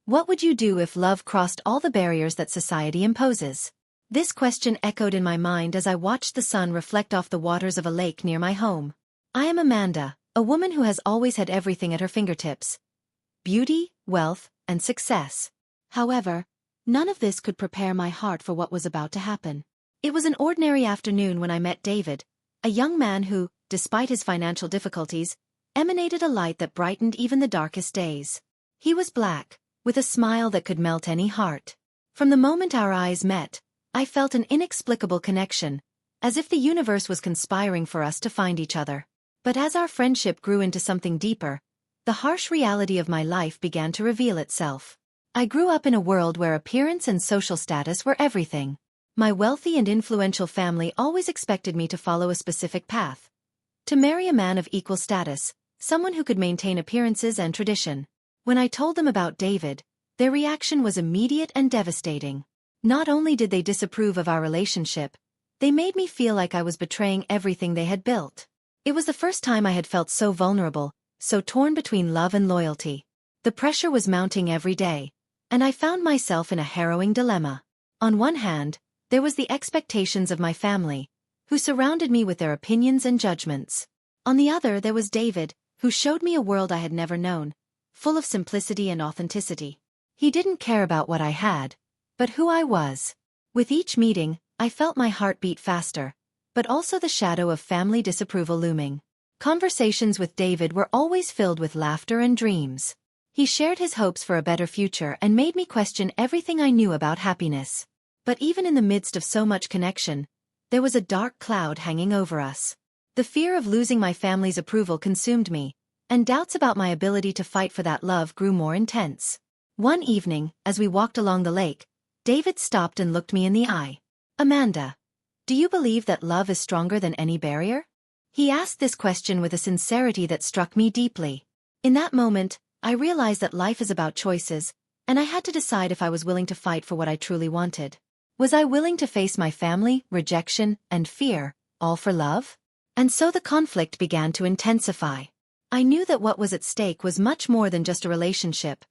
What would you do if love crossed all the barriers that society imposes? This question echoed in my mind as I watched the sun reflect off the waters of a lake near my home. I am Amanda, a woman who has always had everything at her fingertips: beauty, wealth, and success. However, none of this could prepare my heart for what was about to happen. It was an ordinary afternoon when I met David, a young man who, despite his financial difficulties, emanated a light that brightened even the darkest days. He was black, with a smile that could melt any heart. From the moment our eyes met, I felt an inexplicable connection, as if the universe was conspiring for us to find each other. But as our friendship grew into something deeper, the harsh reality of my life began to reveal itself. I grew up in a world where appearance and social status were everything. My wealthy and influential family always expected me to follow a specific path: to marry a man of equal status, someone who could maintain appearances and tradition. When I told them about David, their reaction was immediate and devastating. Not only did they disapprove of our relationship, they made me feel like I was betraying everything they had built. It was the first time I had felt so vulnerable, so torn between love and loyalty. The pressure was mounting every day, and I found myself in a harrowing dilemma. On one hand, there was the expectations of my family, who surrounded me with their opinions and judgments. On the other, there was David, who showed me a world I had never known, full of simplicity and authenticity. He didn't care about what I had, but who I was. With each meeting, I felt my heart beat faster, but also the shadow of family disapproval looming. Conversations with David were always filled with laughter and dreams. He shared his hopes for a better future and made me question everything I knew about happiness. But even in the midst of so much connection, there was a dark cloud hanging over us. The fear of losing my family's approval consumed me, and doubts about my ability to fight for that love grew more intense. One evening, as we walked along the lake, David stopped and looked me in the eye. "Amanda, do you believe that love is stronger than any barrier?" He asked this question with a sincerity that struck me deeply. In that moment, I realized that life is about choices, and I had to decide if I was willing to fight for what I truly wanted. Was I willing to face my family, rejection, and fear, all for love? And so the conflict began to intensify. I knew that what was at stake was much more than just a relationship.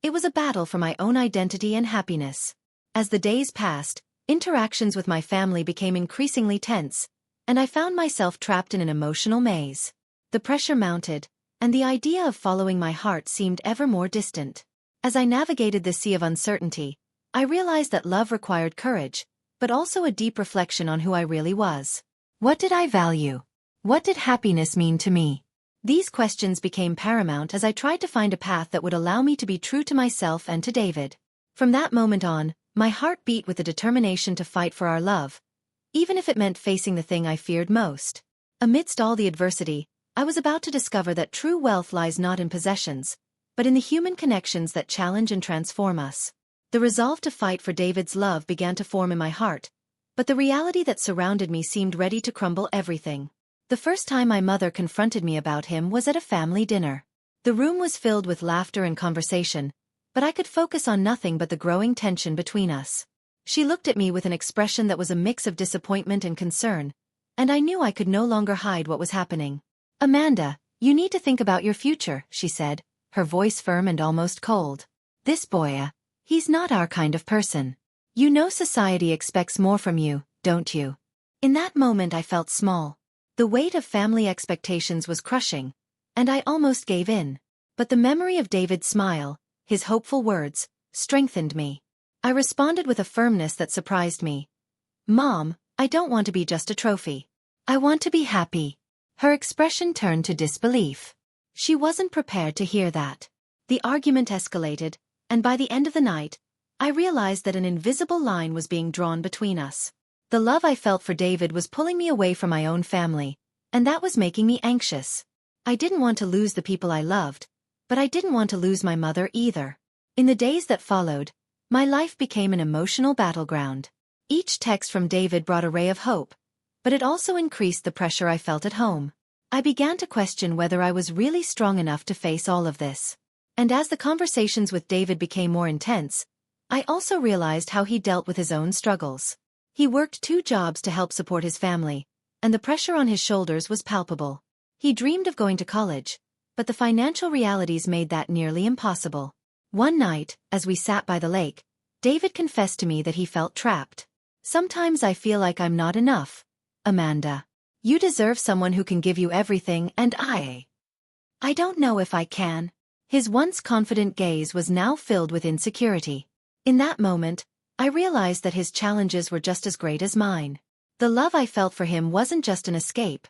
It was a battle for my own identity and happiness. As the days passed, interactions with my family became increasingly tense, and I found myself trapped in an emotional maze. The pressure mounted, and the idea of following my heart seemed ever more distant. As I navigated this sea of uncertainty, I realized that love required courage, but also a deep reflection on who I really was. What did I value? What did happiness mean to me? These questions became paramount as I tried to find a path that would allow me to be true to myself and to David. From that moment on, my heart beat with the determination to fight for our love, even if it meant facing the thing I feared most. Amidst all the adversity, I was about to discover that true wealth lies not in possessions, but in the human connections that challenge and transform us. The resolve to fight for David's love began to form in my heart, but the reality that surrounded me seemed ready to crumble everything. The first time my mother confronted me about him was at a family dinner. The room was filled with laughter and conversation, but I could focus on nothing but the growing tension between us. She looked at me with an expression that was a mix of disappointment and concern, and I knew I could no longer hide what was happening. "Amanda, you need to think about your future," she said, her voice firm and almost cold. "This boy, he's not our kind of person. You know society expects more from you, don't you?" In that moment I felt small. The weight of family expectations was crushing, and I almost gave in. But the memory of David's smile, his hopeful words, strengthened me. I responded with a firmness that surprised me. "Mom, I don't want to be just a trophy. I want to be happy." Her expression turned to disbelief. She wasn't prepared to hear that. The argument escalated, and by the end of the night, I realized that an invisible line was being drawn between us. The love I felt for David was pulling me away from my own family, and that was making me anxious. I didn't want to lose the people I loved, but I didn't want to lose my mother either. In the days that followed, my life became an emotional battleground. Each text from David brought a ray of hope, but it also increased the pressure I felt at home. I began to question whether I was really strong enough to face all of this. And as the conversations with David became more intense, I also realized how he dealt with his own struggles. He worked 2 jobs to help support his family, and the pressure on his shoulders was palpable. He dreamed of going to college, but the financial realities made that nearly impossible. One night, as we sat by the lake, David confessed to me that he felt trapped. "Sometimes I feel like I'm not enough, Amanda. You deserve someone who can give you everything, and I don't know if I can." His once confident gaze was now filled with insecurity. In that moment, I realized that his challenges were just as great as mine. The love I felt for him wasn't just an escape.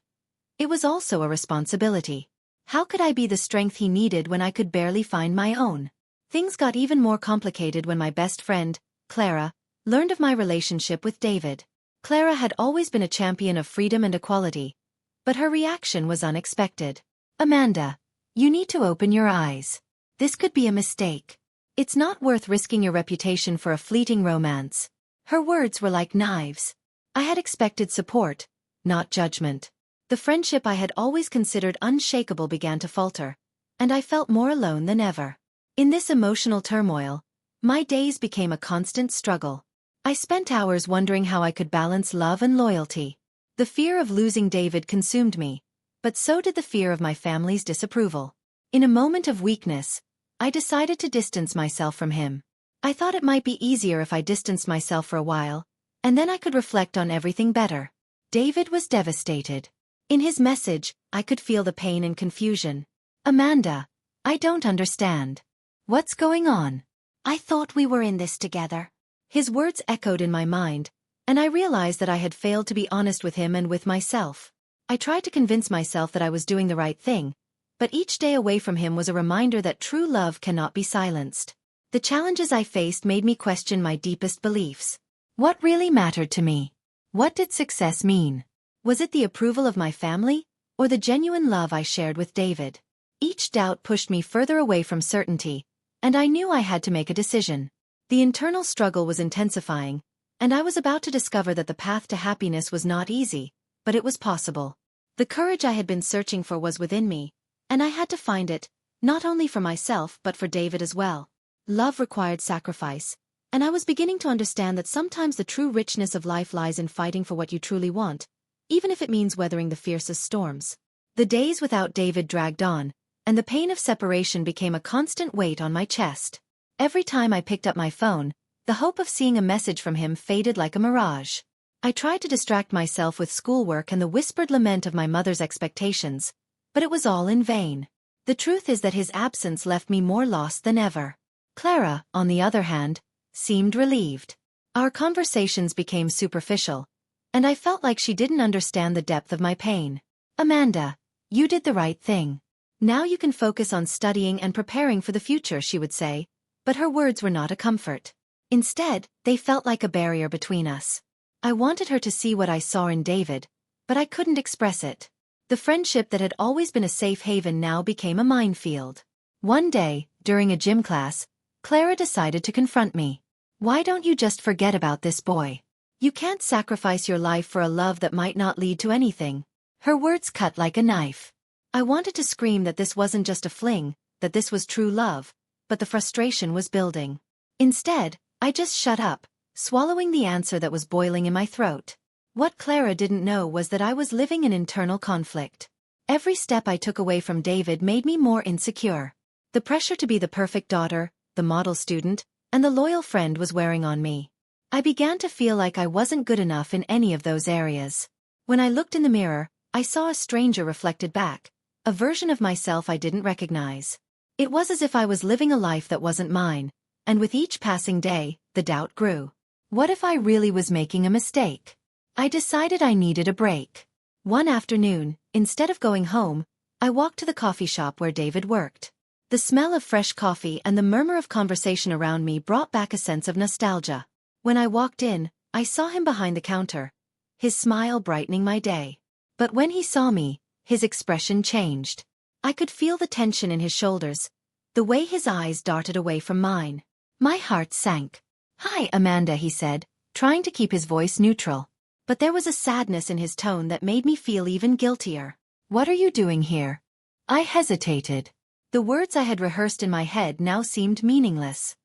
It was also a responsibility. How could I be the strength he needed when I could barely find my own? Things got even more complicated when my best friend, Clara, learned of my relationship with David. Clara had always been a champion of freedom and equality, but her reaction was unexpected. "Amanda, you need to open your eyes. This could be a mistake. It's not worth risking your reputation for a fleeting romance." Her words were like knives. I had expected support, not judgment. The friendship I had always considered unshakable began to falter, and I felt more alone than ever. In this emotional turmoil, my days became a constant struggle. I spent hours wondering how I could balance love and loyalty. The fear of losing David consumed me, but so did the fear of my family's disapproval. In a moment of weakness, I decided to distance myself from him. I thought it might be easier if I distanced myself for a while, and then I could reflect on everything better. David was devastated. In his message, I could feel the pain and confusion. "Amanda, I don't understand. What's going on? I thought we were in this together." His words echoed in my mind, and I realized that I had failed to be honest with him and with myself. I tried to convince myself that I was doing the right thing, but each day away from him was a reminder that true love cannot be silenced. The challenges I faced made me question my deepest beliefs. What really mattered to me? What did success mean? Was it the approval of my family, or the genuine love I shared with David? Each doubt pushed me further away from certainty, and I knew I had to make a decision. The internal struggle was intensifying, and I was about to discover that the path to happiness was not easy, but it was possible. The courage I had been searching for was within me, and I had to find it, not only for myself but for David as well. Love required sacrifice, and I was beginning to understand that sometimes the true richness of life lies in fighting for what you truly want, even if it means weathering the fiercest storms. The days without David dragged on, and the pain of separation became a constant weight on my chest. Every time I picked up my phone, the hope of seeing a message from him faded like a mirage. I tried to distract myself with schoolwork and the whispered lament of my mother's expectations, but it was all in vain. The truth is that his absence left me more lost than ever. Clara, on the other hand, seemed relieved. Our conversations became superficial, and I felt like she didn't understand the depth of my pain. "Amanda, you did the right thing. Now you can focus on studying and preparing for the future," she would say, but her words were not a comfort. Instead, they felt like a barrier between us. I wanted her to see what I saw in David, but I couldn't express it. The friendship that had always been a safe haven now became a minefield. One day, during a gym class, Clara decided to confront me. "Why don't you just forget about this boy? You can't sacrifice your life for a love that might not lead to anything." Her words cut like a knife. I wanted to scream that this wasn't just a fling, that this was true love, but the frustration was building. Instead, I just shut up, swallowing the answer that was boiling in my throat. What Clara didn't know was that I was living in internal conflict. Every step I took away from David made me more insecure. The pressure to be the perfect daughter, the model student, and the loyal friend was wearing on me. I began to feel like I wasn't good enough in any of those areas. When I looked in the mirror, I saw a stranger reflected back, a version of myself I didn't recognize. It was as if I was living a life that wasn't mine, and with each passing day, the doubt grew. What if I really was making a mistake? I decided I needed a break. One afternoon, instead of going home, I walked to the coffee shop where David worked. The smell of fresh coffee and the murmur of conversation around me brought back a sense of nostalgia. When I walked in, I saw him behind the counter, his smile brightening my day. But when he saw me, his expression changed. I could feel the tension in his shoulders, the way his eyes darted away from mine. My heart sank. "Hi, Amanda," he said, trying to keep his voice neutral. But there was a sadness in his tone that made me feel even guiltier. "What are you doing here?" I hesitated. The words I had rehearsed in my head now seemed meaningless.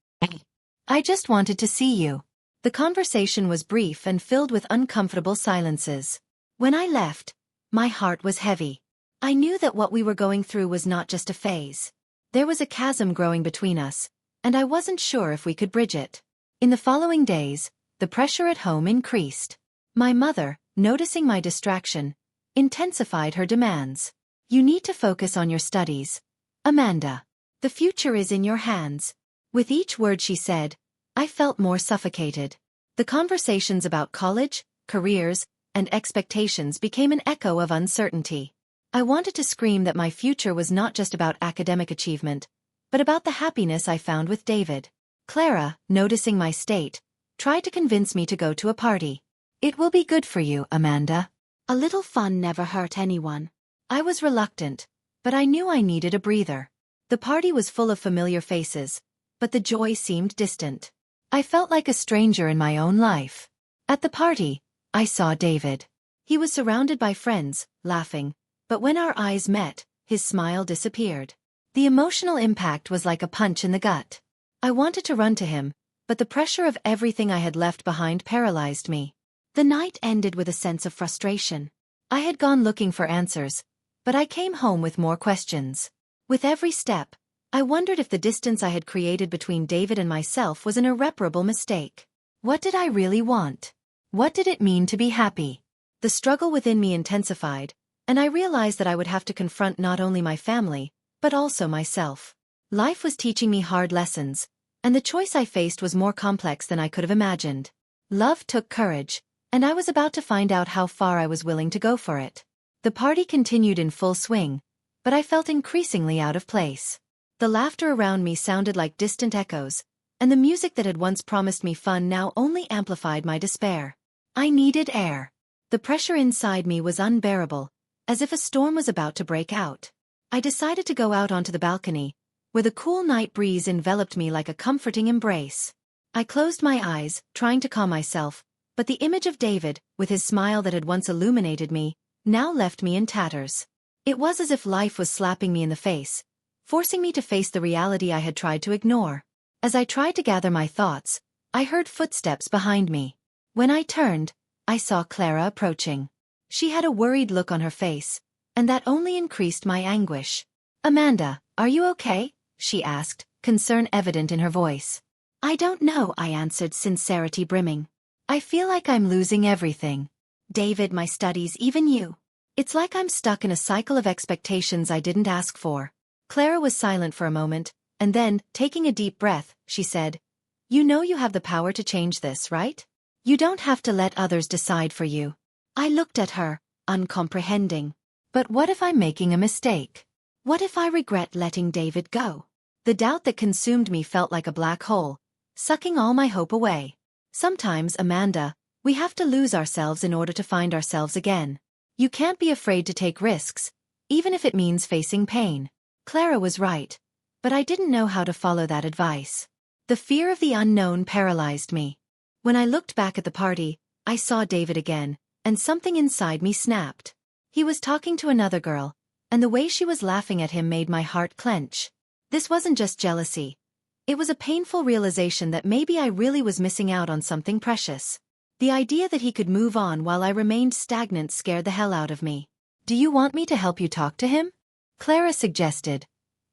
"I just wanted to see you." The conversation was brief and filled with uncomfortable silences. When I left, my heart was heavy. I knew that what we were going through was not just a phase. There was a chasm growing between us, and I wasn't sure if we could bridge it. In the following days, the pressure at home increased. My mother, noticing my distraction, intensified her demands. You need to focus on your studies, Amanda. The future is in your hands. With each word she said, I felt more suffocated. The conversations about college, careers, and expectations became an echo of uncertainty. I wanted to scream that my future was not just about academic achievement, but about the happiness I found with David. Clara, noticing my state, tried to convince me to go to a party. It will be good for you, Amanda. A little fun never hurt anyone. I was reluctant, but I knew I needed a breather. The party was full of familiar faces, but the joy seemed distant. I felt like a stranger in my own life. At the party, I saw David. He was surrounded by friends, laughing, but when our eyes met, his smile disappeared. The emotional impact was like a punch in the gut. I wanted to run to him, but the pressure of everything I had left behind paralyzed me. The night ended with a sense of frustration. I had gone looking for answers, but I came home with more questions. With every step, I wondered if the distance I had created between David and myself was an irreparable mistake. What did I really want? What did it mean to be happy? The struggle within me intensified, and I realized that I would have to confront not only my family, but also myself. Life was teaching me hard lessons, and the choice I faced was more complex than I could have imagined. Love took courage, and I was about to find out how far I was willing to go for it. The party continued in full swing, but I felt increasingly out of place. The laughter around me sounded like distant echoes, and the music that had once promised me fun now only amplified my despair. I needed air. The pressure inside me was unbearable, as if a storm was about to break out. I decided to go out onto the balcony, where the cool night breeze enveloped me like a comforting embrace. I closed my eyes, trying to calm myself, but the image of David, with his smile that had once illuminated me, now left me in tatters. It was as if life was slapping me in the face, forcing me to face the reality I had tried to ignore. As I tried to gather my thoughts, I heard footsteps behind me. When I turned, I saw Clara approaching. She had a worried look on her face, and that only increased my anguish. Amanda, are you okay? She asked, concern evident in her voice. I don't know, I answered, sincerity brimming. I feel like I'm losing everything. David, my studies, even you. It's like I'm stuck in a cycle of expectations I didn't ask for. Clara was silent for a moment, and then, taking a deep breath, she said, You know you have the power to change this, right? You don't have to let others decide for you. I looked at her, uncomprehending. But what if I'm making a mistake? What if I regret letting David go? The doubt that consumed me felt like a black hole, sucking all my hope away. Sometimes, Amanda, we have to lose ourselves in order to find ourselves again. You can't be afraid to take risks, even if it means facing pain. Clara was right, but I didn't know how to follow that advice. The fear of the unknown paralyzed me. When I looked back at the party, I saw David again, and something inside me snapped. He was talking to another girl, and the way she was laughing at him made my heart clench. This wasn't just jealousy. It was a painful realization that maybe I really was missing out on something precious. The idea that he could move on while I remained stagnant scared the hell out of me. Do you want me to help you talk to him? Clara suggested,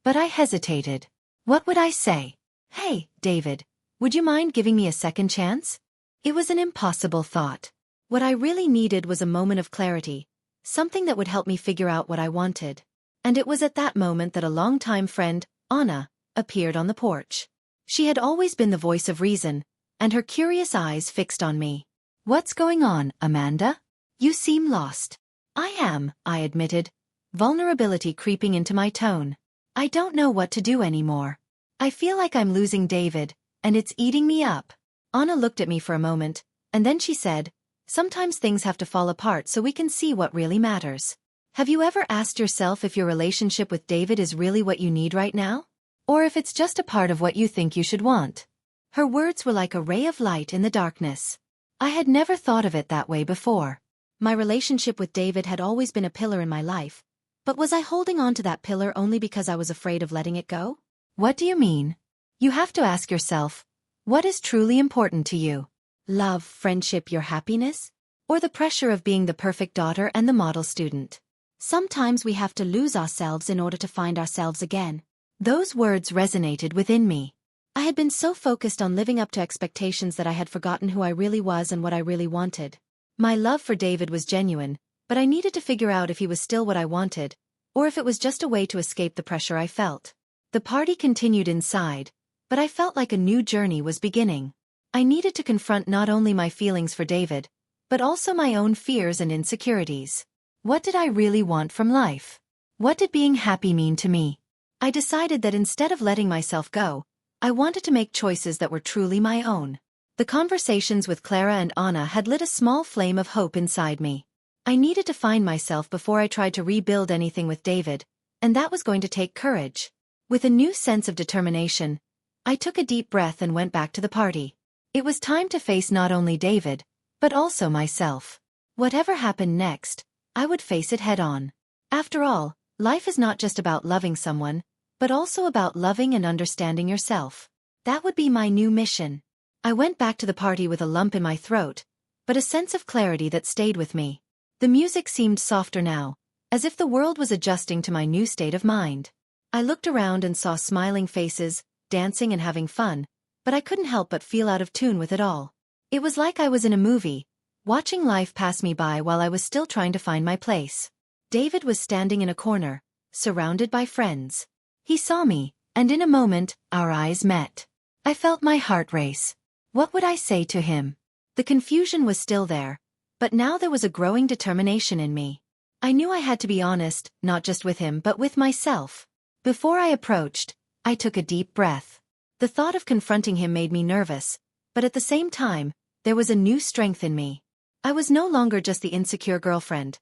but I hesitated. What would I say? Hey, David, would you mind giving me a second chance? It was an impossible thought. What I really needed was a moment of clarity, something that would help me figure out what I wanted. And it was at that moment that a longtime friend, Anna, appeared on the porch. She had always been the voice of reason, and her curious eyes fixed on me. What's going on, Amanda? You seem lost. I am, I admitted, vulnerability creeping into my tone. I don't know what to do anymore. I feel like I'm losing David, and it's eating me up. Anna looked at me for a moment, and then she said, Sometimes things have to fall apart so we can see what really matters. Have you ever asked yourself if your relationship with David is really what you need right now? Or if it's just a part of what you think you should want? Her words were like a ray of light in the darkness. I had never thought of it that way before. My relationship with David had always been a pillar in my life, but was I holding on to that pillar only because I was afraid of letting it go? What do you mean? You have to ask yourself, what is truly important to you? Love, friendship, your happiness? Or the pressure of being the perfect daughter and the model student? Sometimes we have to lose ourselves in order to find ourselves again. Those words resonated within me. I had been so focused on living up to expectations that I had forgotten who I really was and what I really wanted. My love for David was genuine, but I needed to figure out if he was still what I wanted, or if it was just a way to escape the pressure I felt. The party continued inside, but I felt like a new journey was beginning. I needed to confront not only my feelings for David, but also my own fears and insecurities. What did I really want from life? What did being happy mean to me? I decided that instead of letting myself go, I wanted to make choices that were truly my own. The conversations with Clara and Anna had lit a small flame of hope inside me. I needed to find myself before I tried to rebuild anything with David, and that was going to take courage. With a new sense of determination, I took a deep breath and went back to the party. It was time to face not only David, but also myself. Whatever happened next, I would face it head-on. After all, life is not just about loving someone, but also about loving and understanding yourself. That would be my new mission. I went back to the party with a lump in my throat, but a sense of clarity that stayed with me. The music seemed softer now, as if the world was adjusting to my new state of mind. I looked around and saw smiling faces, dancing and having fun, but I couldn't help but feel out of tune with it all. It was like I was in a movie, watching life pass me by while I was still trying to find my place. David was standing in a corner, surrounded by friends. He saw me, and in a moment, our eyes met. I felt my heart race. What would I say to him? The confusion was still there, but now there was a growing determination in me. I knew I had to be honest, not just with him but with myself. Before I approached, I took a deep breath. The thought of confronting him made me nervous, but at the same time, there was a new strength in me. I was no longer just the insecure girlfriend.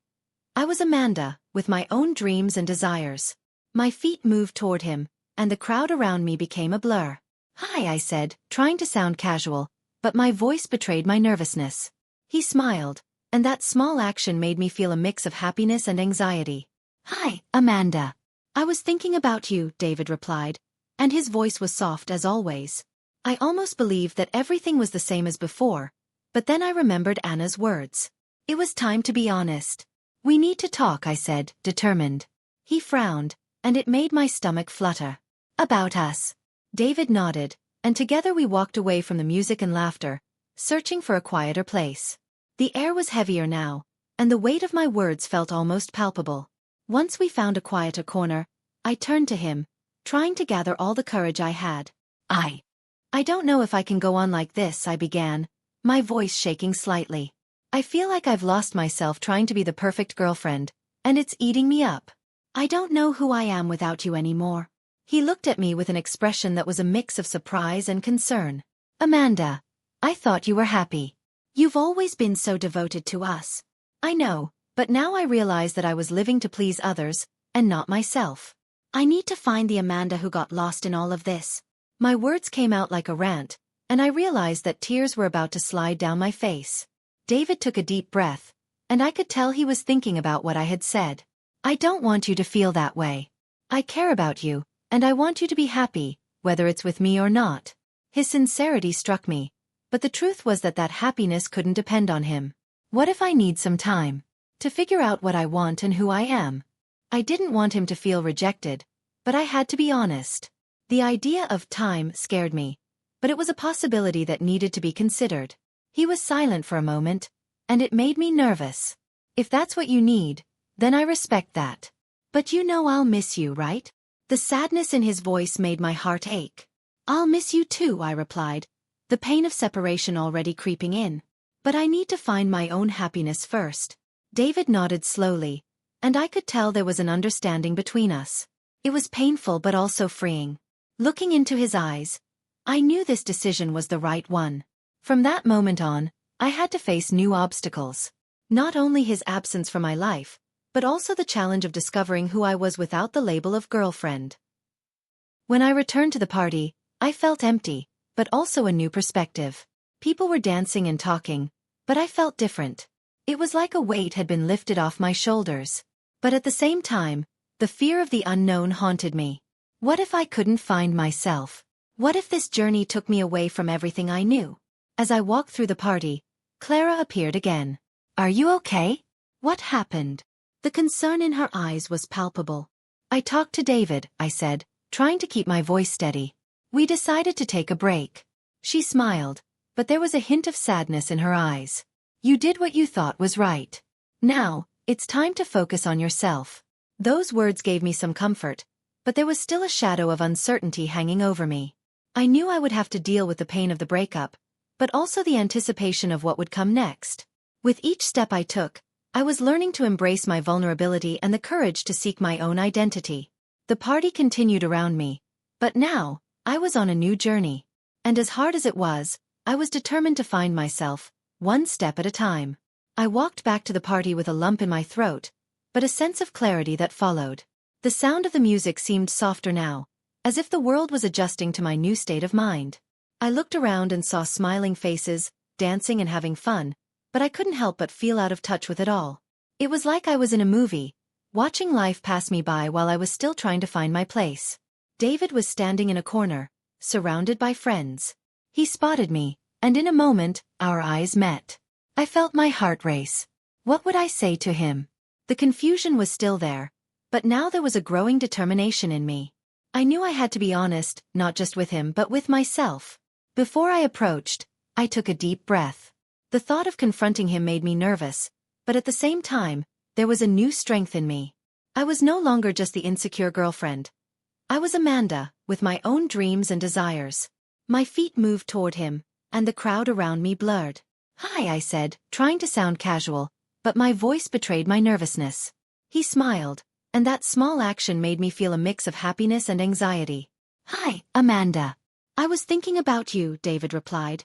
I was Amanda, with my own dreams and desires. My feet moved toward him, and the crowd around me became a blur. "Hi," I said, trying to sound casual, but my voice betrayed my nervousness. He smiled, and that small action made me feel a mix of happiness and anxiety. "Hi, Amanda. I was thinking about you," David replied, and his voice was soft as always. I almost believed that everything was the same as before, but then I remembered Anna's words. It was time to be honest. "We need to talk," I said, determined. He frowned, and it made my stomach flutter. "About us." David nodded, and together we walked away from the music and laughter, searching for a quieter place. The air was heavier now, and the weight of my words felt almost palpable. Once we found a quieter corner, I turned to him, trying to gather all the courage I had. I don't know if I can go on like this," I began, my voice shaking slightly. "I feel like I've lost myself trying to be the perfect girlfriend, and it's eating me up. I don't know who I am without you anymore." He looked at me with an expression that was a mix of surprise and concern. "Amanda, I thought you were happy. You've always been so devoted to us." "I know, but now I realize that I was living to please others, and not myself. I need to find the Amanda who got lost in all of this." My words came out like a rant, and I realized that tears were about to slide down my face. David took a deep breath, and I could tell he was thinking about what I had said. "I don't want you to feel that way. I care about you, and I want you to be happy, whether it's with me or not." His sincerity struck me, but the truth was that that happiness couldn't depend on him. What if I need some time to figure out what I want and who I am? I didn't want him to feel rejected, but I had to be honest. The idea of time scared me, but it was a possibility that needed to be considered. He was silent for a moment, and it made me nervous. "If that's what you need, then I respect that. But you know I'll miss you, right?" The sadness in his voice made my heart ache. "I'll miss you too," I replied, the pain of separation already creeping in. "But I need to find my own happiness first." David nodded slowly, and I could tell there was an understanding between us. It was painful but also freeing. Looking into his eyes, I knew this decision was the right one. From that moment on, I had to face new obstacles. Not only his absence from my life, but also the challenge of discovering who I was without the label of girlfriend. When I returned to the party, I felt empty, but also a new perspective. People were dancing and talking, but I felt different. It was like a weight had been lifted off my shoulders. But at the same time, the fear of the unknown haunted me. What if I couldn't find myself? What if this journey took me away from everything I knew? As I walked through the party, Clara appeared again. "Are you okay? What happened?" The concern in her eyes was palpable. "I talked to David," I said, trying to keep my voice steady. We decided to take a break. She smiled, but there was a hint of sadness in her eyes. You did what you thought was right. Now, it's time to focus on yourself. Those words gave me some comfort, but there was still a shadow of uncertainty hanging over me. I knew I would have to deal with the pain of the breakup, but also the anticipation of what would come next. With each step I took, I was learning to embrace my vulnerability and the courage to seek my own identity. The party continued around me, but now, I was on a new journey. And as hard as it was, I was determined to find myself, one step at a time. I walked back to the party with a lump in my throat, but a sense of clarity that followed. The sound of the music seemed softer now, as if the world was adjusting to my new state of mind. I looked around and saw smiling faces, dancing and having fun, but I couldn't help but feel out of touch with it all. It was like I was in a movie, watching life pass me by while I was still trying to find my place. David was standing in a corner, surrounded by friends. He spotted me, and in a moment, our eyes met. I felt my heart race. What would I say to him? The confusion was still there, but now there was a growing determination in me. I knew I had to be honest, not just with him but with myself. Before I approached, I took a deep breath. The thought of confronting him made me nervous, but at the same time, there was a new strength in me. I was no longer just the insecure girlfriend. I was Amanda, with my own dreams and desires. My feet moved toward him, and the crowd around me blurred. "Hi," I said, trying to sound casual, but my voice betrayed my nervousness. He smiled, and that small action made me feel a mix of happiness and anxiety. "Hi, Amanda. I was thinking about you," David replied,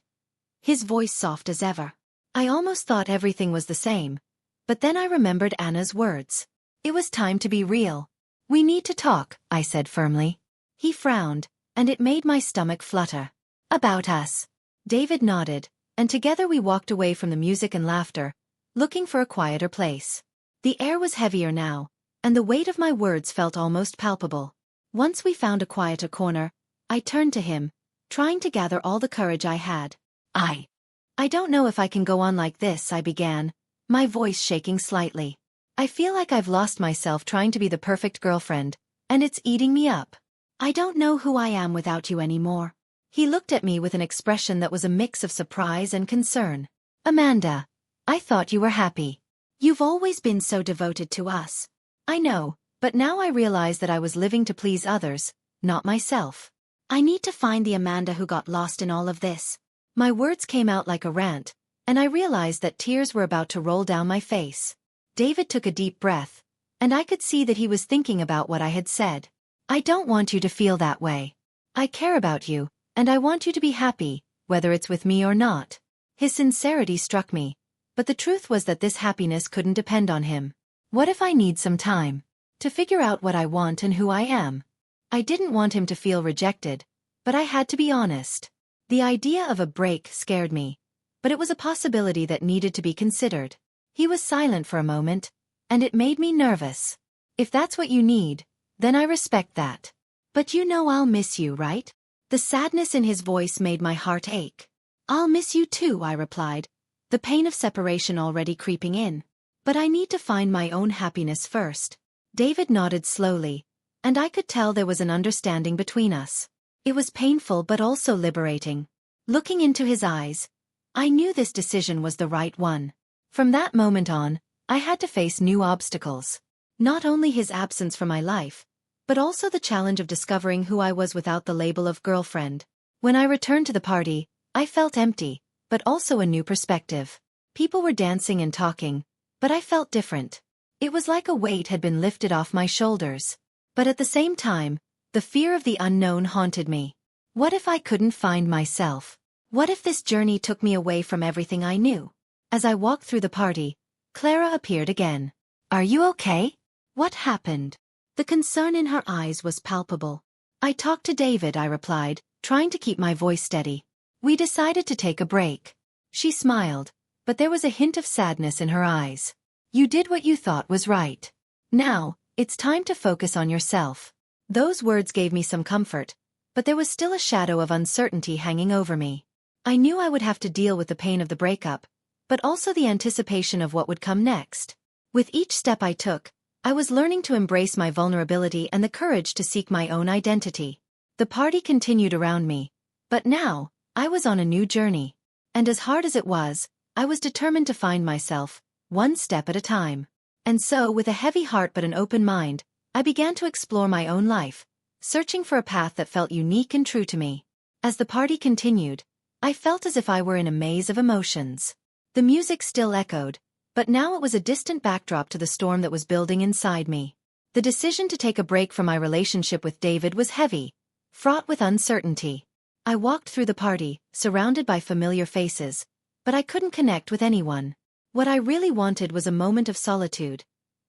his voice soft as ever. I almost thought everything was the same, but then I remembered Anna's words. It was time to be real. "We need to talk," I said firmly. He frowned, and it made my stomach flutter. "About us." David nodded, and together we walked away from the music and laughter, looking for a quieter place. The air was heavier now, and the weight of my words felt almost palpable. Once we found a quieter corner, I turned to him, trying to gather all the courage I had. I don't know if I can go on like this," I began, my voice shaking slightly. "I feel like I've lost myself trying to be the perfect girlfriend, and it's eating me up. I don't know who I am without you anymore." He looked at me with an expression that was a mix of surprise and concern. "Amanda, I thought you were happy. You've always been so devoted to us." "I know, but now I realize that I was living to please others, not myself. I need to find the Amanda who got lost in all of this." My words came out like a rant, and I realized that tears were about to roll down my face. David took a deep breath, and I could see that he was thinking about what I had said. "I don't want you to feel that way. I care about you, and I want you to be happy, whether it's with me or not." His sincerity struck me, but the truth was that this happiness couldn't depend on him. What if I need some time to figure out what I want and who I am? I didn't want him to feel rejected, but I had to be honest. The idea of a break scared me, but it was a possibility that needed to be considered. He was silent for a moment, and it made me nervous. "If that's what you need, then I respect that. But you know I'll miss you, right?" The sadness in his voice made my heart ache. "I'll miss you too," I replied, the pain of separation already creeping in. "But I need to find my own happiness first." David nodded slowly, and I could tell there was an understanding between us. It was painful but also liberating. Looking into his eyes, I knew this decision was the right one. From that moment on, I had to face new obstacles. Not only his absence from my life, but also the challenge of discovering who I was without the label of girlfriend. When I returned to the party, I felt empty, but also a new perspective. People were dancing and talking, but I felt different. It was like a weight had been lifted off my shoulders. But at the same time, the fear of the unknown haunted me. What if I couldn't find myself? What if this journey took me away from everything I knew? As I walked through the party, Clara appeared again. "Are you okay? What happened?" The concern in her eyes was palpable. "I talked to David," I replied, trying to keep my voice steady. "We decided to take a break." She smiled, but there was a hint of sadness in her eyes. "You did what you thought was right. Now, it's time to focus on yourself." Those words gave me some comfort, but there was still a shadow of uncertainty hanging over me. I knew I would have to deal with the pain of the breakup, but also the anticipation of what would come next. With each step I took, I was learning to embrace my vulnerability and the courage to seek my own identity. The party continued around me, but now, I was on a new journey. And as hard as it was, I was determined to find myself, one step at a time. And so, with a heavy heart but an open mind, I began to explore my own life, searching for a path that felt unique and true to me. As the party continued, I felt as if I were in a maze of emotions. The music still echoed, but now it was a distant backdrop to the storm that was building inside me. The decision to take a break from my relationship with David was heavy, fraught with uncertainty. I walked through the party, surrounded by familiar faces, but I couldn't connect with anyone. What I really wanted was a moment of solitude,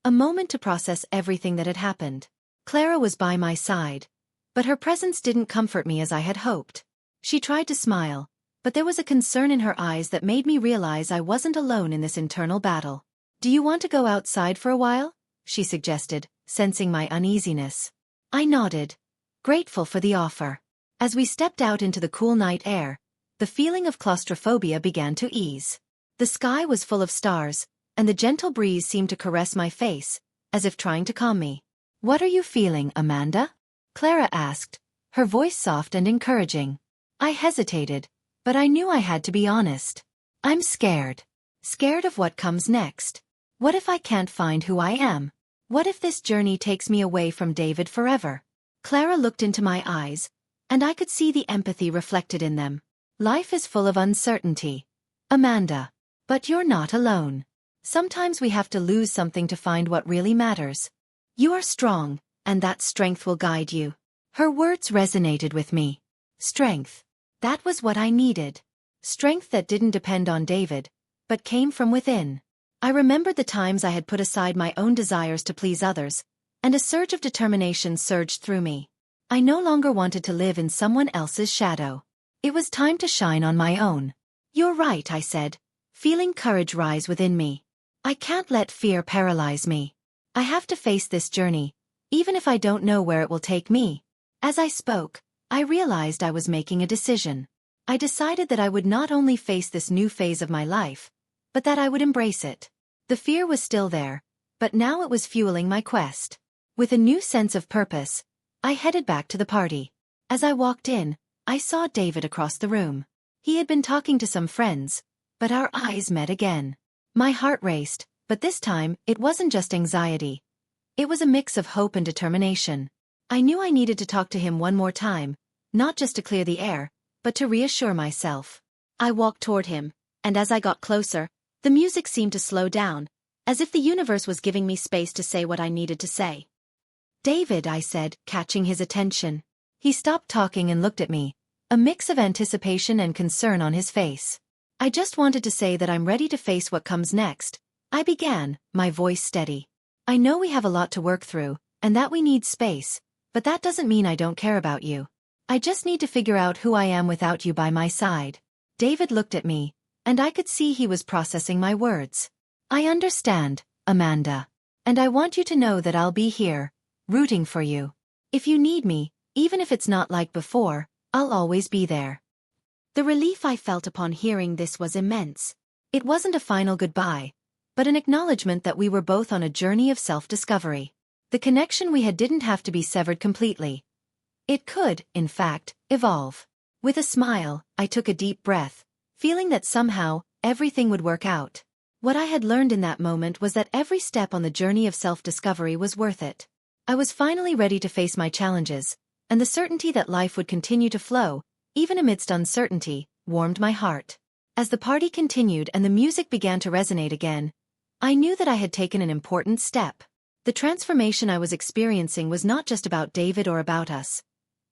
a moment to process everything that had happened. Clara was by my side, but her presence didn't comfort me as I had hoped. She tried to smile, but there was a concern in her eyes that made me realize I wasn't alone in this internal battle. "Do you want to go outside for a while?" she suggested, sensing my uneasiness. I nodded, grateful for the offer. As we stepped out into the cool night air, the feeling of claustrophobia began to ease. The sky was full of stars, and the gentle breeze seemed to caress my face, as if trying to calm me. "What are you feeling, Amanda?" Clara asked, her voice soft and encouraging. I hesitated, but I knew I had to be honest. "I'm scared. Scared of what comes next. What if I can't find who I am? What if this journey takes me away from David forever?" Clara looked into my eyes, and I could see the empathy reflected in them. "Life is full of uncertainty, Amanda. But you're not alone. Sometimes we have to lose something to find what really matters. You are strong, and that strength will guide you." Her words resonated with me. Strength. That was what I needed. Strength that didn't depend on David, but came from within. I remembered the times I had put aside my own desires to please others, and a surge of determination surged through me. I no longer wanted to live in someone else's shadow. It was time to shine on my own. "You're right," I said, feeling courage rise within me. "I can't let fear paralyze me. I have to face this journey, even if I don't know where it will take me." As I spoke, I realized I was making a decision. I decided that I would not only face this new phase of my life, but that I would embrace it. The fear was still there, but now it was fueling my quest. With a new sense of purpose, I headed back to the party. As I walked in, I saw David across the room. He had been talking to some friends, but our eyes met again. My heart raced, but this time, it wasn't just anxiety. It was a mix of hope and determination. I knew I needed to talk to him one more time, not just to clear the air, but to reassure myself. I walked toward him, and as I got closer, the music seemed to slow down, as if the universe was giving me space to say what I needed to say. "David," I said, catching his attention. He stopped talking and looked at me, a mix of anticipation and concern on his face. "I just wanted to say that I'm ready to face what comes next," I began, my voice steady. "I know we have a lot to work through, and that we need space, but that doesn't mean I don't care about you. I just need to figure out who I am without you by my side." David looked at me, and I could see he was processing my words. "I understand, Amanda. And I want you to know that I'll be here, rooting for you. If you need me, even if it's not like before, I'll always be there." The relief I felt upon hearing this was immense. It wasn't a final goodbye, but an acknowledgement that we were both on a journey of self-discovery. The connection we had didn't have to be severed completely. It could, in fact, evolve. With a smile, I took a deep breath, feeling that somehow, everything would work out. What I had learned in that moment was that every step on the journey of self-discovery was worth it. I was finally ready to face my challenges, and the certainty that life would continue to flow, even amidst uncertainty, warmed my heart. As the party continued and the music began to resonate again, I knew that I had taken an important step. The transformation I was experiencing was not just about David or about us.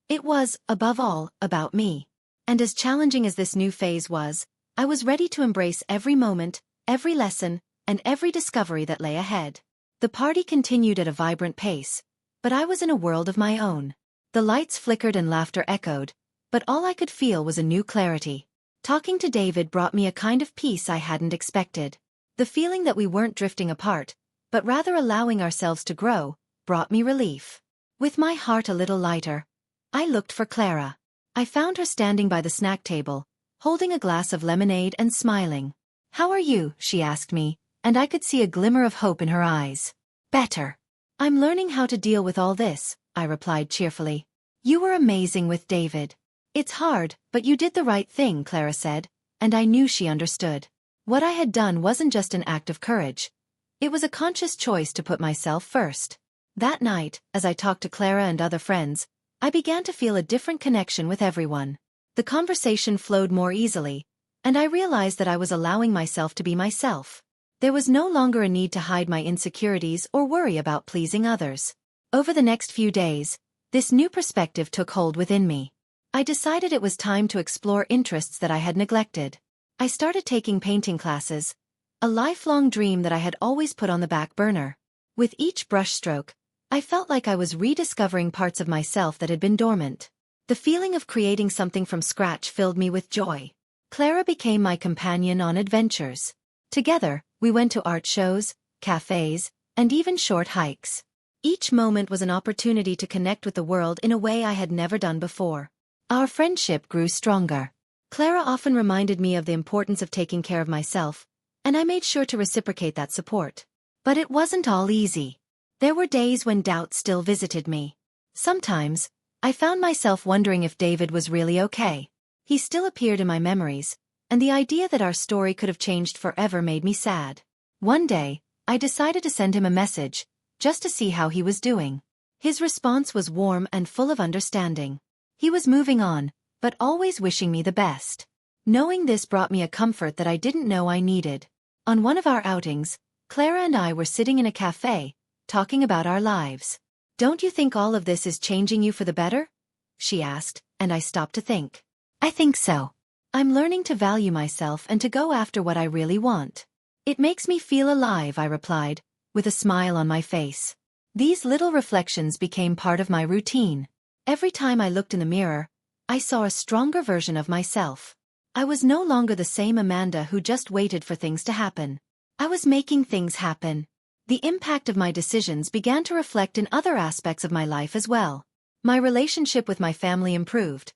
It was, above all, about me. And as challenging as this new phase was, I was ready to embrace every moment, every lesson, and every discovery that lay ahead. The party continued at a vibrant pace, but I was in a world of my own. The lights flickered and laughter echoed, but all I could feel was a new clarity. Talking to David brought me a kind of peace I hadn't expected. The feeling that we weren't drifting apart, but rather allowing ourselves to grow, brought me relief. With my heart a little lighter, I looked for Clara. I found her standing by the snack table, holding a glass of lemonade and smiling. "How are you?" she asked me, and I could see a glimmer of hope in her eyes. "Better. I'm learning how to deal with all this," I replied cheerfully. You were amazing with David. It's hard, but you did the right thing, Clara said, and I knew she understood. What I had done wasn't just an act of courage. It was a conscious choice to put myself first. That night, as I talked to Clara and other friends, I began to feel a different connection with everyone. The conversation flowed more easily, and I realized that I was allowing myself to be myself. There was no longer a need to hide my insecurities or worry about pleasing others. Over the next few days, this new perspective took hold within me. I decided it was time to explore interests that I had neglected. I started taking painting classes, a lifelong dream that I had always put on the back burner. With each brushstroke, I felt like I was rediscovering parts of myself that had been dormant. The feeling of creating something from scratch filled me with joy. Clara became my companion on adventures. Together, we went to art shows, cafes, and even short hikes. Each moment was an opportunity to connect with the world in a way I had never done before. Our friendship grew stronger. Clara often reminded me of the importance of taking care of myself, and I made sure to reciprocate that support. But it wasn't all easy. There were days when doubt still visited me. Sometimes, I found myself wondering if David was really okay. He still appeared in my memories, and the idea that our story could have changed forever made me sad. One day, I decided to send him a message, just to see how he was doing. His response was warm and full of understanding. He was moving on, but always wishing me the best. Knowing this brought me a comfort that I didn't know I needed. On one of our outings, Clara and I were sitting in a cafe, talking about our lives. "Don't you think all of this is changing you for the better?" she asked, and I stopped to think. I think so. I'm learning to value myself and to go after what I really want. It makes me feel alive, I replied, with a smile on my face. These little reflections became part of my routine. Every time I looked in the mirror, I saw a stronger version of myself. I was no longer the same Amanda who just waited for things to happen. I was making things happen. The impact of my decisions began to reflect in other aspects of my life as well. My relationship with my family improved,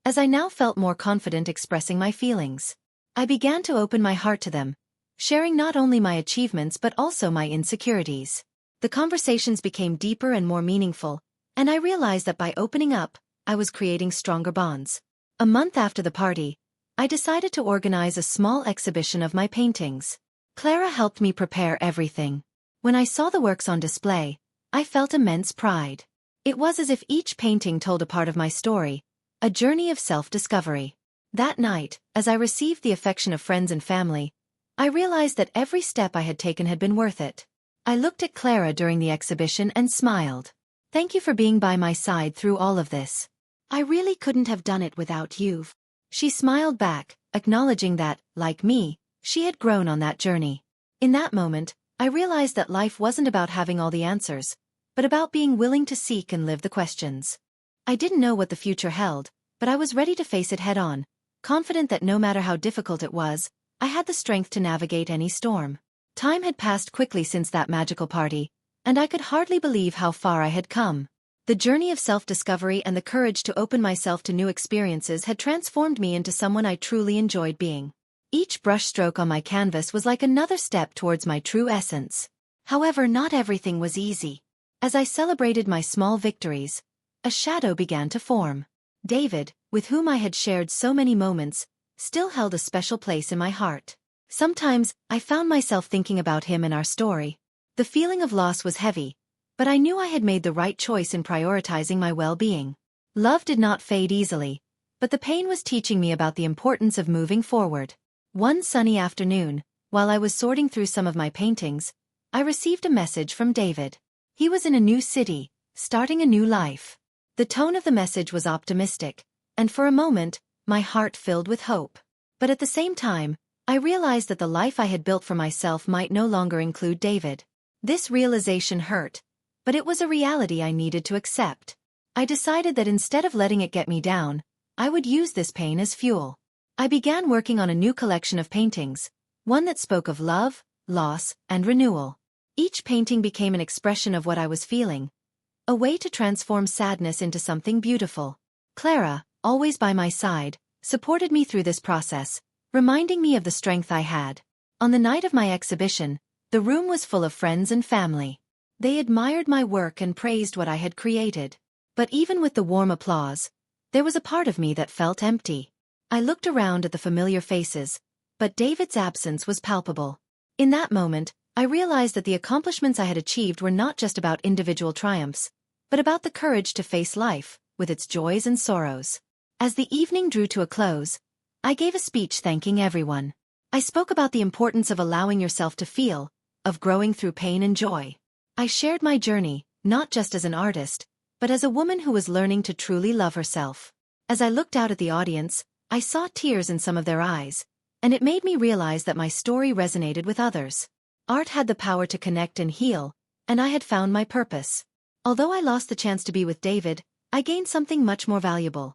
as I now felt more confident expressing my feelings. I began to open my heart to them, sharing not only my achievements but also my insecurities. The conversations became deeper and more meaningful, and I realized that by opening up, I was creating stronger bonds. A month after the party, I decided to organize a small exhibition of my paintings. Clara helped me prepare everything. When I saw the works on display, I felt immense pride. It was as if each painting told a part of my story, a journey of self-discovery. That night, as I received the affection of friends and family, I realized that every step I had taken had been worth it. I looked at Clara during the exhibition and smiled. "Thank you for being by my side through all of this. I really couldn't have done it without you." She smiled back, acknowledging that, like me, she had grown on that journey. In that moment, I realized that life wasn't about having all the answers, but about being willing to seek and live the questions. I didn't know what the future held, but I was ready to face it head-on, confident that no matter how difficult it was, I had the strength to navigate any storm. Time had passed quickly since that magical party, and I could hardly believe how far I had come. The journey of self-discovery and the courage to open myself to new experiences had transformed me into someone I truly enjoyed being. Each brushstroke on my canvas was like another step towards my true essence. However, not everything was easy. As I celebrated my small victories, a shadow began to form. David, with whom I had shared so many moments, still held a special place in my heart. Sometimes, I found myself thinking about him and our story. The feeling of loss was heavy, but I knew I had made the right choice in prioritizing my well-being. Love did not fade easily, but the pain was teaching me about the importance of moving forward. One sunny afternoon, while I was sorting through some of my paintings, I received a message from David. He was in a new city, starting a new life. The tone of the message was optimistic, and for a moment, my heart filled with hope. But at the same time, I realized that the life I had built for myself might no longer include David. This realization hurt, but it was a reality I needed to accept. I decided that instead of letting it get me down, I would use this pain as fuel. I began working on a new collection of paintings, one that spoke of love, loss, and renewal. Each painting became an expression of what I was feeling, a way to transform sadness into something beautiful. Clara, always by my side, supported me through this process, reminding me of the strength I had. On the night of my exhibition, the room was full of friends and family. They admired my work and praised what I had created. But even with the warm applause, there was a part of me that felt empty. I looked around at the familiar faces, but David's absence was palpable. In that moment, I realized that the accomplishments I had achieved were not just about individual triumphs, but about the courage to face life, with its joys and sorrows. As the evening drew to a close, I gave a speech thanking everyone. I spoke about the importance of allowing yourself to feel, of growing through pain and joy. I shared my journey, not just as an artist, but as a woman who was learning to truly love herself. As I looked out at the audience, I saw tears in some of their eyes, and it made me realize that my story resonated with others. Art had the power to connect and heal, and I had found my purpose. Although I lost the chance to be with David, I gained something much more valuable.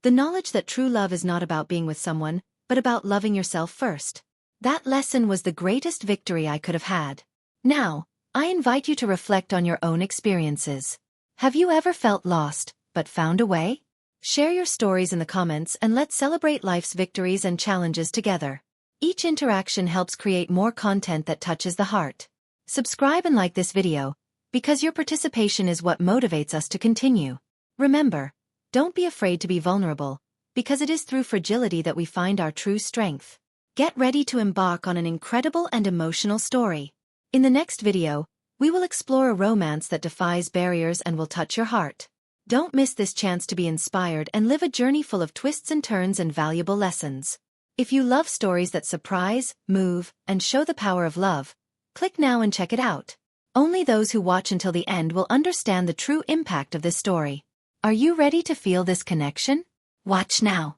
The knowledge that true love is not about being with someone, but about loving yourself first. That lesson was the greatest victory I could have had. Now, I invite you to reflect on your own experiences. Have you ever felt lost, but found a way? Share your stories in the comments and let's celebrate life's victories and challenges together. Each interaction helps create more content that touches the heart. Subscribe and like this video, because your participation is what motivates us to continue. Remember, don't be afraid to be vulnerable, because it is through fragility that we find our true strength. Get ready to embark on an incredible and emotional story. In the next video, we will explore a romance that defies barriers and will touch your heart. Don't miss this chance to be inspired and live a journey full of twists and turns and valuable lessons. If you love stories that surprise, move, and show the power of love, click now and check it out. Only those who watch until the end will understand the true impact of this story. Are you ready to feel this connection? Watch now.